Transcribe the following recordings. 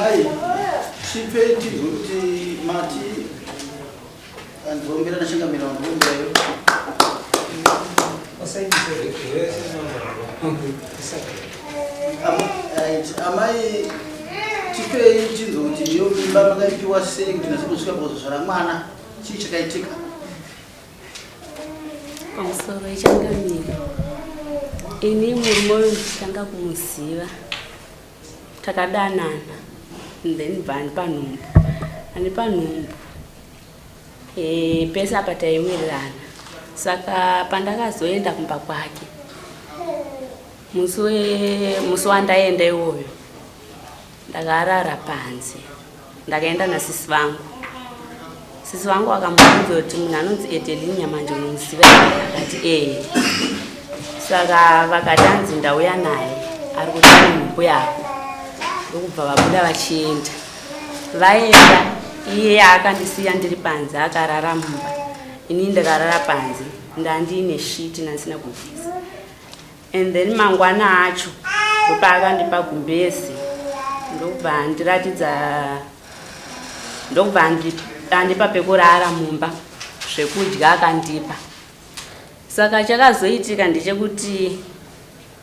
Hai, chipeti kuti mati andrombera nashinga mirongo ndeyo. Amai chipei chinzoti yo mimba makaipiwa sei kuti nasibusika kuzozvara mwana chii chakaitika? Pamusoro ichangamira ini murume uyu nditanga kumuziva takadanana then bani panhumbu ani panhumbu pese apa taiwirirana saka pandakazoenda kumba kwake musi wandaenda iwoyo ndakarara panze ndakaenda nasisi vangu akamubvunza kuti munhu anonzi Edeline manje unomuziva akati saka vakatanzi ndauya naye ari kutanga nhumbu yako ndokubva vabuda vachienda vaenda iye akandisiya ndiri panze akarara mumba ini ndakarara panze ndandiine shiti nasina kubvisa and then mangwana acho ndopakandipa gumbezi ndokubva andipa pekurara mumba zvekudya akandipa. Saka chakazoitika ndechekuti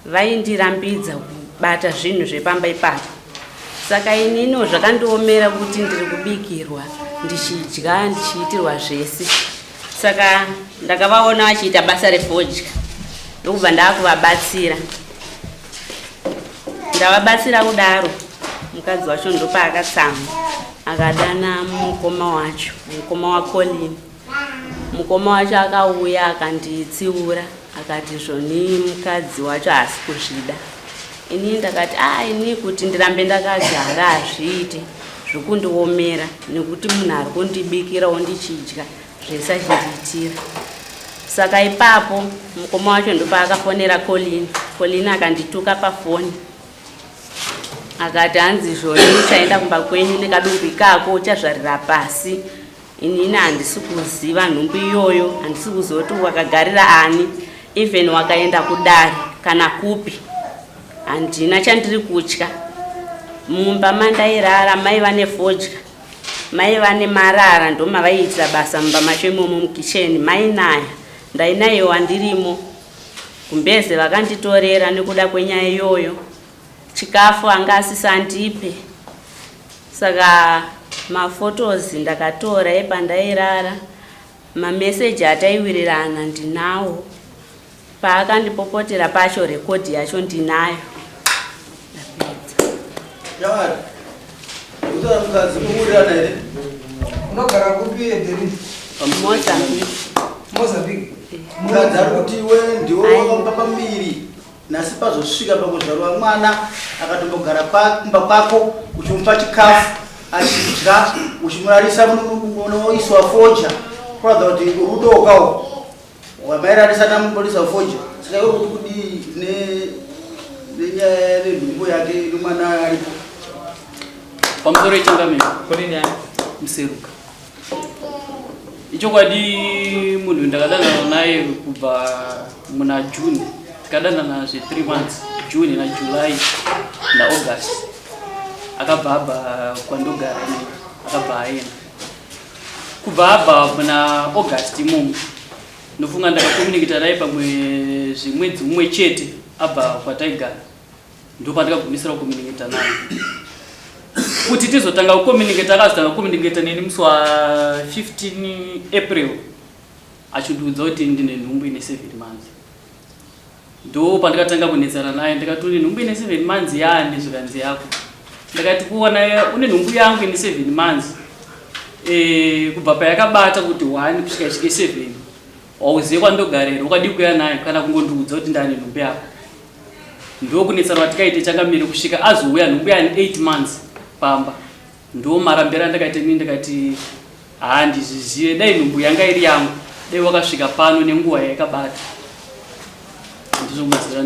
vaindirambidza kubata zvinhu zvepamba ipapo. Saka inini zvakandiomera kuti ndiri kubikirwa ndichidya ndichiitirwa zvese. Saka ndakavaona vachiita basa refodya ndokubva ndakuvabatsira. Ndavabatsira kudaro mukadzi wacho ndopa akatsama akadana mukoma wacho, mukoma waColin. Mukoma wacho akauya akanditsiura akati zvoni mukadzi wacho asi kuzvida. Ini ndakati ini kuti ndirambe ndakagara azviite zvokundiomera nekuti munhu ari kundibikira ndichidya zvese achindiitira. Saka ipapo mukoma wacho ndopa akafonera Colin akandituka pafoni akati hanzi zvoni uchaenda kumba kwenyu nekadumbu kako uchazvarira pasi. Inini handisi kuziva nhumbu iyoyo, handisi kuzoti wakagarira ani, even wakaenda kudare kana kupi, handina chandiri kutya. Mumba mandairara maiva nefodya, maiva nemarara ndomavaiitira basa mumba macho imomo mukicheni mainaya, ndainayiwa ndirimo. Gumbeze vakanditorera nekuda kwenyaya iyoyo. Chikafu anga asisandipe. Saka mafotos ndakatora epandairara, mameseji ataiwirirana ndinawo. Paakandipopotera pacho rekodi yacho ndinayo. Yawari, utora mukadzi kumuwirirana here? Unogara kupi Edeline? Mozambique. Mukadzi ari kuti iwe ndiwe wakamupa pambiri nasi pazosvika pakuzvarwa mwana akatombogara kumba kwako uchimupa chikafu achidya uchimurarisa munoiswa fodya kuratidza kuti rudo wakawo wamairarisa namupolisa fodya. Saka iwe kuti kudii nenyaya yenhumbu yake nemwana aripo pamusoro ichangamira konini museruka ichokwadi munhu ndakadanana naye kubva muna June, tikadanana zve3 months, June na July na August. Akabva abva kwandogara ine akabva aenda kubva abva muna August imomo ndofunga ndakakomunikita naye pamwe zvimwedzi mumwe chete abva kwataigara ndopandakagumisira kukomunikita naye kuti tizotanga kukomunikita. Akazotanga kukomunikita neni musi wa15 April achindudza kuti ndine nhumbu ine 7 months. Ndo pandakatanga kunetsana naye ndikati une nhumbu ine 7 months yaani zvikanzi yako. Ndakati kuona une nhumbu yangu ine 7 months kubva payakabata kuti 1 kusvika 7 wauziye kwandogarera ukadi kuya naye kana kungondiudza kuti ndane nhumbu yako. Ndo kunetsana tikaite Changamire kusvika azouya nhumbu yani 8 months pamba. Ndo marambira ndakaita mimi ndakati ndizvizive dai nhumbu yanga iri yangu dai wakasvika pano nenguva yakabata. Ndizvomazira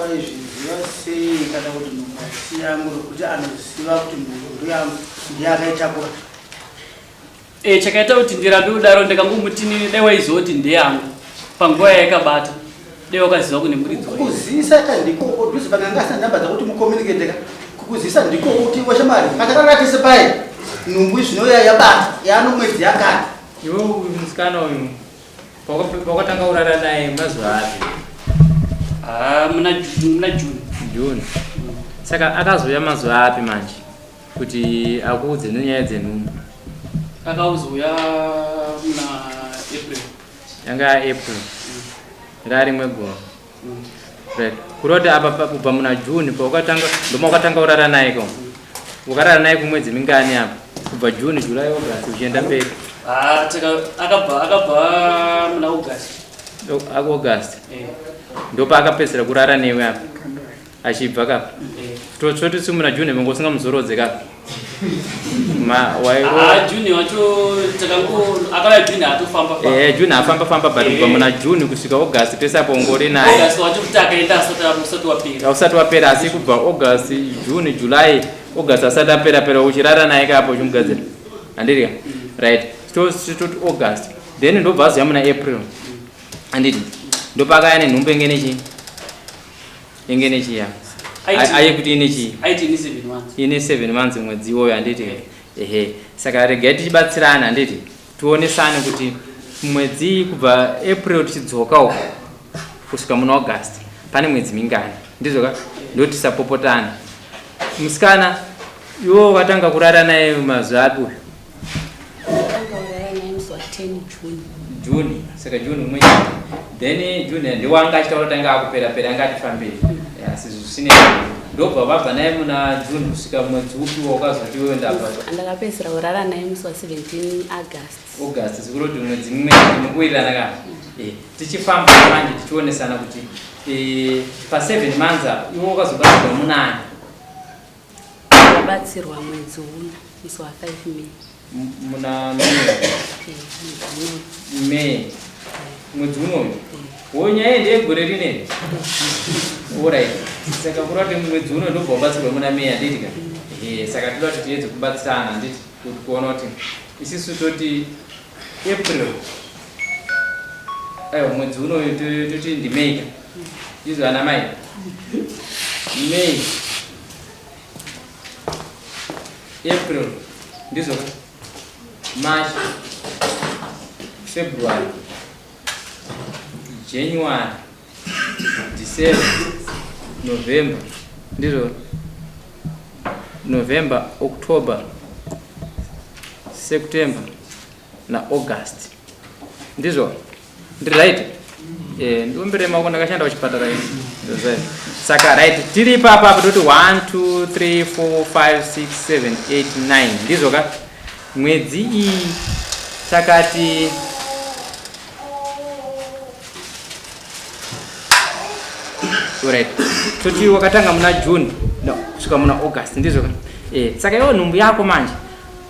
waizviziva sei kana kuti nhumbu yangu kuti anoziva kuti nhumbu yangu ndiyakaitapura? Chakaita kuti ndirambe kudaro ndikangomutini dai waizoti ndeyangu panguva yakabata dai wakaziva kune muridzi kuzisa ndiko kudhuze pakanga asina namba dzakuti mucommunicate kukuzisa ndiko kuti washamari akatarate pai numbu zvinoya yabata yanomwedzi yakati iwo musikana uyu pakatanga urara naye mazuva api? muna June. Saka akazouya mazuva api manje kuti akuudze nenyaya dzenhumbu? Akauzuya muna April. Yanga April. Ngari mwegoro. Right. Kuroti apa kubva muna June pakatanga urara naye ko. Ukarara naye kumwedzi mingani apa? Kubva June, July, August uchienda mberi. Akabva muna August. August. Ndopa akapedzera kurara newe apa? Achibva kapa? Toti simuna June vangosinga muzorodze kapa? June wacho akauya June atofamba. June afamba but kubva muna June kusvika August tese apo ungori naye. August wacho kuti akaenda asati wapera asi kubva August, June, July, August asati apera uchirara naye kapo uchimugadzira. Andiri? Right. Toti August. Then ndobva azoya muna April. Andiri? Ndopaka ane nhumbu engene ya. Aye kuti ine 7 months mwedzi iwoyo anditi. Saka regai tichibatsirana anditi. Tuonesane kuti mwedzi kubva April tichidzoka uko kusvika muna August pane mwedzi mingani. Ndizoka ndotisapopotana. Musikana iwo watanga kurara naye mazuva api uyu? June. Saka June mwezi. Then June ndiwanga achitaura tanga akupera angati fambiri. Sizusine ndobva vabva naye muna June kusvika mwedzi upi wakazoti wewe ndabva? Ndakapedzera kurara naye musi wa 17 August. Zikuroti mwedzi mumwe mukuwirirana kana? Tichifamba manje tichionesana kuti pa 7 months iwo wakazobatsirwa munani? Ndakabatsirwa mwedzi uno musi wa 5 May. Muna May. Mwedzi unoyu? Nyaya ndeyegore rineri? Alright. Saka kuroti mwedzi uno ndobva wabatsirwa muna May handiti ka? Saka toda kuti tiyedze kubatsirana handiti kuti kuona kuti isisu toti April. Aiwa mwedzi unoyu toti ndi May ka? Izvo ana mai? May. April. Ndizo ka? March. February. January, December, November, ndizo November, October, September na August. Ndizo ndiri right? Ndombere mako ndakashanda kuchipatara ini. Saka right tiri papa toti 1 2 3 4 5 6 7 8 9 ndizo ka mwedzi iyi takati right. Toti wakatanga muna June kusvika muna August ndizo ka? Saka iwo nhumbu yako manje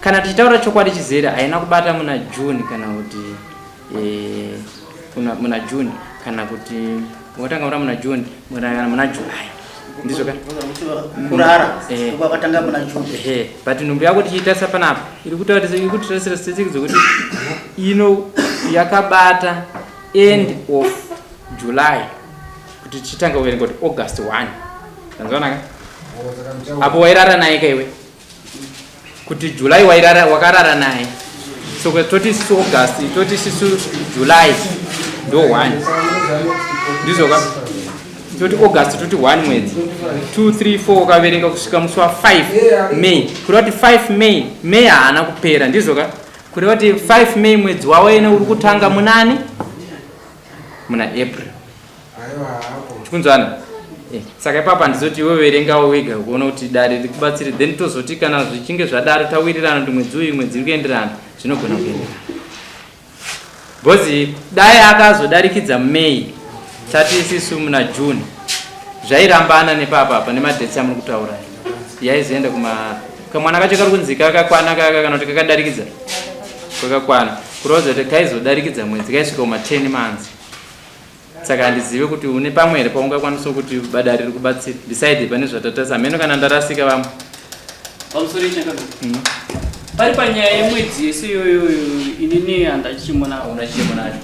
kana tichitaura chokwadi chizera haina kubata muna June kana kuti muna June kana kuti wakatanga muna June muna July ndizo ka? Kurara wakatanga muna June. But nhumbu yako tichiitasa panapa iri kutarisira statistics zokuti ino yakabata end of July kuti chitanga kuverenga kuti August 1. Tanzona ka? Apo wairara naye kaiwe? Kuti July wakarara naye. So toti sisu August, toti sisu July ndo 1. Ndizo ka? Toti August toti 1 mwedzi. 2 3 4 ukaverenga kusvika musi wa 5 May. Kuroti 5 May haana kupera ndizo ka? Kuroti 5 May mwedzi wawo ene uri kutanga munani? Muna April. Chikunzwana? Saka ipapa ndizoti iwe verengawo wega kuona kuti dare riri kubatsira then tozoti kana zvichinge zvadaro tawirirana kuti mwedzi uyu mwedzi uri kuenderana zvinogona kuenderana. Bhozi dai akazodarikidza May tati isisu muna June zvairambana nepapa apa nemadhetsi amuri kutaura yaizoenda kamwana kacho kari kunzi kakakwana kana kuti kakadarikidza kwakakwana kuroza kuti kaizodarikidza mwedzi kaisvika kuma 10 months. Saka ndizive kuti une pamwe here paungakwanisa kuti bada riri kubatsira decide pane zvatatasa meno kana ndarasika vamwe pamusoro nyakado pari panyaya yemwedzi yese iyoyo inini handachichimonawo unachichimonacho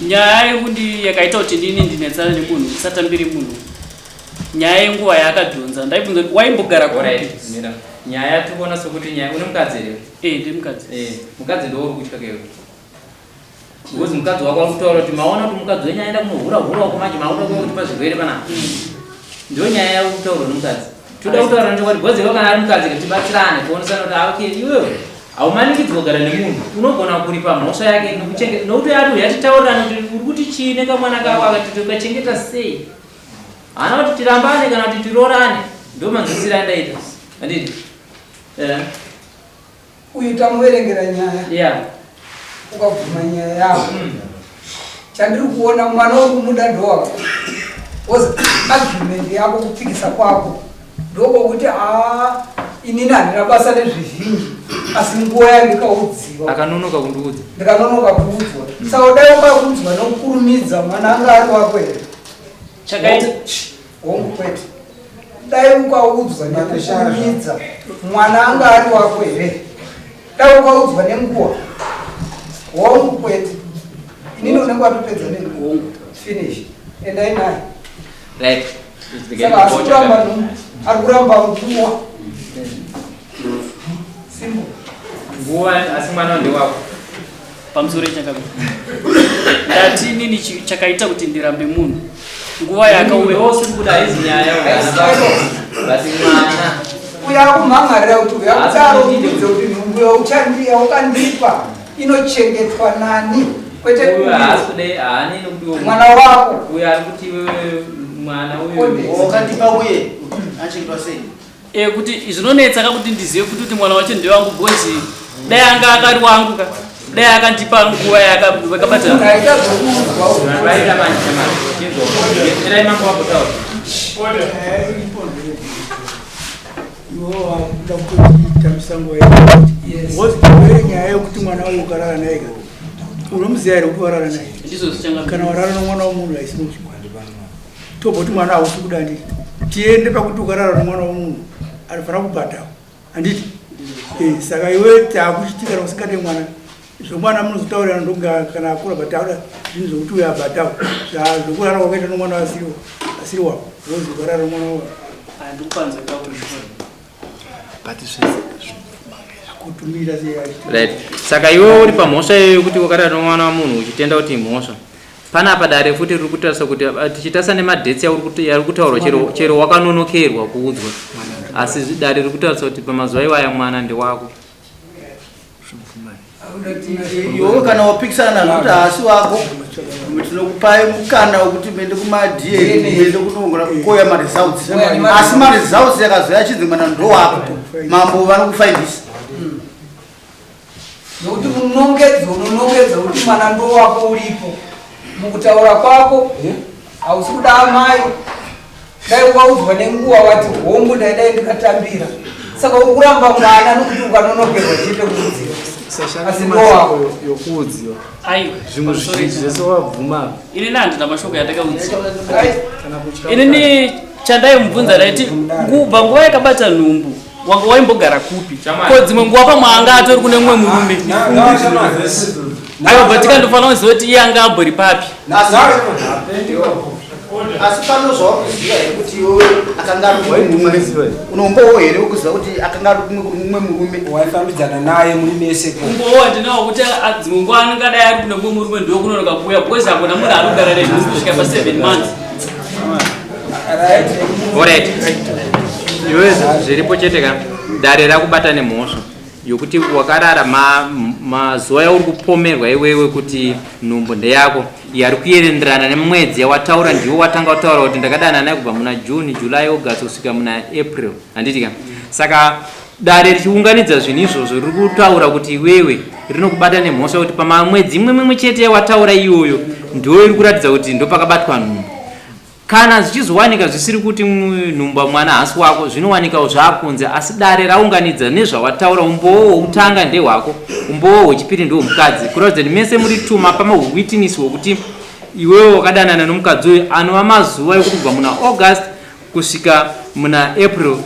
nyaya yekuti yakaita kuti ndini ndinetsana nemunhu ndisatambiri munhu nyaya yenguva yaakadhonza ndaibvunza kuti waimbogara kupi nyaya tikuona sokuti nyaya une mukadzi here ndi mukadzi mukadzi ndo uri kutya kewe because mukadzi wako akutaura kuti maona kuti mukadzi wenyu aenda kunohura-hura wako manje makuda kutipa zvirwere panapa ndio nyaya yako kutaurwa nomukadzi toda kutaura ndokuti bhozi kana ari mukadzi tibatsirane kuonesana kuti ake iwewe haumanikidzwa kugara nemunhu unogona kuripa mhosva yake nokuti ati yatitaurirana kuti uri kuti chii nekamwana kako akati tukachengeta sei hana kuti tirambane kana kuti tirorane ndo manzwisiro andaita anditi uita muverengera nyaya ukabvuma nyaya yako chandiri kuona mwana wokumuda ndowa ozi argument yako kupikisa kwako ndokokuti inini handina basa nezvizhinji asi nguva yandikaudziwa akanonoka kundiudza ndikanonoka kuudzwa saka dai ukaudzwa nokukurumidza mwana anga ari wako here chakaita hongu kwete dai ukaudzwa nekukurumidza mwana anga ari wako here dai ukaudzwa nenguva hongu kwete inini unenge watopedza nenguva finish endai naye right saka asi kuramba ari kuramba nguva simple nguva asi mwana ndewako pamusoro chakaita ndati nini chakaita kuti ndirambe munhu nguva yakauyaose kuti haizi nyaya basi mwana uya kumhangarira kuti uyakudaro udze kuti nhumbu yauchandiya ukandipa inochengetwa nani kwete mwana wako uyo ari kuti wewe mwana uyo wakatipa uye achengetwa sei kuti zvinonetsa kuti ndizive kuti mwana wacho ndewangu bhozi dai anga akari wangu ka dai akandipa nguva yakabatana nyaya yekuti mwana wangu ukarara naye unomuziva here kuti warara naye kana warara nomwana womunhu haisino tobva kuti mwana hausi kuda nditi tiende pakuti ukarara nomwana womunhu anofanira kubhadhawo handiti saka iwe taakuchitika nokusingate mwana zvomwana munozotaurirana ndonga kana akura bhataura zvinhu zvokuti uyo abhadhawo zvokurara kwakaita nomwana asiri wako rozi ukarara nomwana wako right saka iwe uri pamhosva iyoyo kuti wakarara nomwana wamunhu uchitenda kuti mhosva panapa dare futi riri kutarisa kuti tichitarisa nemadhetsi yari kutaurwa chero wakanonokerwa kuudzwa asi dare riri kutarisa kuti pamazuva iwaya mwana ndewako iwe kana wapikisana nokuti haasi wako tinokupai mukana wekuti mende kumadna mende kunongona kukoya maresults asi maresults yakazoya chidzi mwana ndowako mambo vanokufaindisa nokuti unonongedza kuti mwana ndowako ulipo mukutaura kwako hausi kuda amai dai waudzwa nenguva wati hongu daidai ndikatambira saka uri kuramba mwana nokuti ukanonokerwa chiite kuudziwa asi ndowako yokuudziwa aiwa zvimwe zvizhinji zvese wabvuma inini handina mashoko yandakaudziwa inini chandaimubvunza ndaiti kubva nguva yakabata nhumbu wanga waimbogara kupi ko dzimwe nguva pamwe anga atori kune mumwe murume aiwa bva tikandofanira kuziva kuti iye anga ambori papi asi pano zvawakuziva here kuti iwe akanga ari kumwe unombowo here wekuziva kuti akanga ari kumwe murume waifambidzana naye muri mese kumbowo ndinawo kuti dzimwe nguva anongadai ari kune mumwe murume ndokunonoka kuuya bhozi akona munhu anogara nenhumbu kusvika pa7 months alright iwe zviripo chete ka dare rakubata nemhosva yokuti wakarara mazuva yauri kupomerwa iwewe kuti nhumbu ndeyako yari kuenderana nemwedzi yawataura ndiwo watanga kutaura kuti ndakadana naye kubva muna June, July, August kusvika muna April handitika saka dare richiunganidza zvinhu izvozvo riri kutaura kuti iwewe rinokubata nemhosva kuti pamamwedzi imwe chete yawataura iyoyo ndiwo iri kuratidza kuti ndo pakabatwa nhumbu kana zvichizowanika zvisiri kuti nhumba mwana hasi wako zvinowanikawo zvaakunze asi dare raunganidza nezvawataura umbowo utanga ndehwako umbowo hwechipiri ndiwo mukadzi kuratidza kuti mese muri tuma pamahwitness hwokuti iwewe wakadanana nomukadzi uyu anova mazuva ekuti kubva muna August kusvika muna April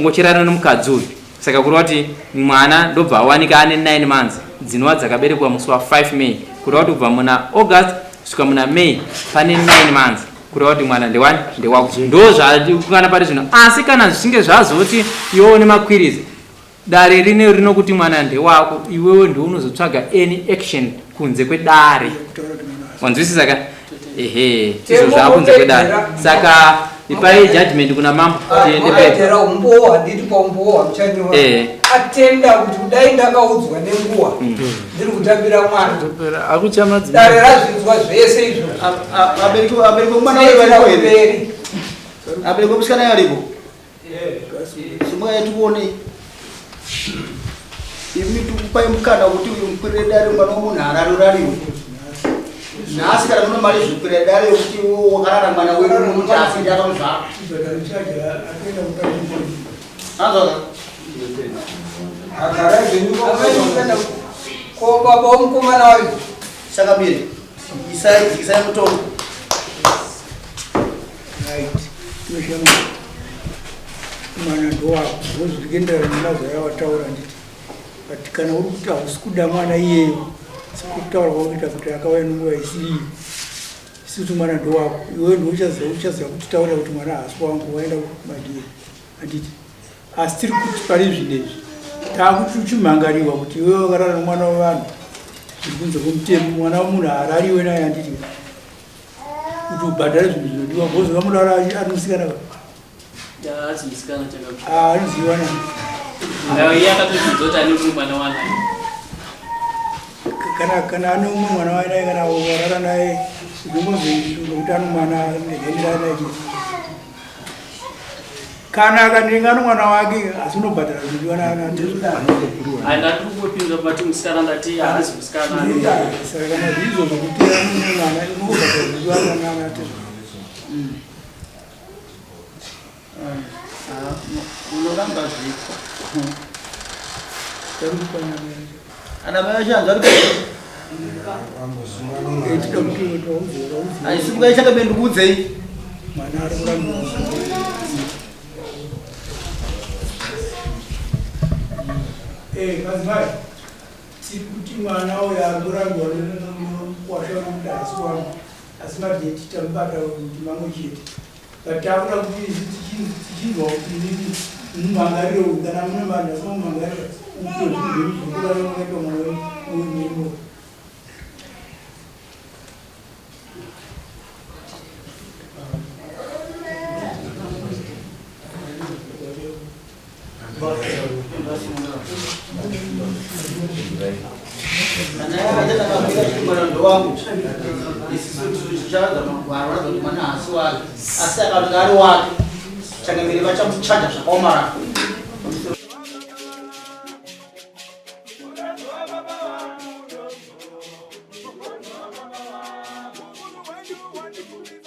ngochirarana nomukadzi uyu saka kureva kuti mwana ndobva awanika ane 9 months dzinova dzakaberekwa musi wa 5 May kureva kuti kubva muna August kusvika muna May pane 9 months kureva kuti mwana ndewani ndewako ndo zvakana pari zvino. Asi kana zvichinge zvazoti iwewo nemakwirizi dare rine rinokuti mwana ndewako, iwewe ndounozotsvaga any action kunze kwedare. Wanzwisisa ka? Ehe, izvo zvakunze kwedare. Saka ipai judgment kuna mambo tiende paitera umbowa nditi paumbowa mchanyora atenda kuti kudai ndakaudzwa nenguwa ndiri kutambira mwana akuchamadzi dare razvinzwa zvese izvo abereko mwana waripo here abereko musikana yaripo simwa yatuone imi tukupai mukana kuti uyu mukwirire dare mwana womunhu ararurariwe nasi kana mune mari zvikwirira dare yokuti wakarara mwana wedu nokuti asindi akamuzvara anzoka agaraizvenyukaenda ko baba womukomana wayo saka miri isai mutombo mwana ndowako wozvikenderana nemazaya wataura nditi but kana uri kuti hausi kuda mwana iyeyo sikutaura kwakuita kuti akauya nenguva isiriyo isikuti mwana ndowako iwe ndiuchaziva kuti taura kuti mwana haasi wangu waenda kumadiri handiti asi tiri kuti pari zvinezvi taakuti uchimhangariwa kuti iwe wakarara nomwana wavanhu zviri kunze kwemutemo mwana womunhu haarariwe naye handiti kuti ubhadhare zvinhu zvinodiwa bhozi vamudara ari musikana anoziva kana ane umwe mwana waye naye kana warara naye zvingozokuti ano mwana nehendirana naye kana akanenga ano mwana wake asi unobhadhara zvinodiwa saka kana zviizvo zvokuti ane mwana unobhadhara zvinodiwa nanatezvo unoramba zviko ana mai vachanzwa aisi mukaichakabendukudzei mwana ari kuramba kazimai tiri kuti mwana uyo ari kurambwa washakuti asi wangu asi madheti tamubata kuti mamwe chete but takuda kuti tichinzwa kuti nini mumhangariro uyu kana mune vanhu asi mumhangariro ukuzvinzvekuaaoeka mwana wangu isichaza magwaro kuti mwana hasi wake asi akati ari wake changemiri vachamuchaja zvakaomarara Thank you.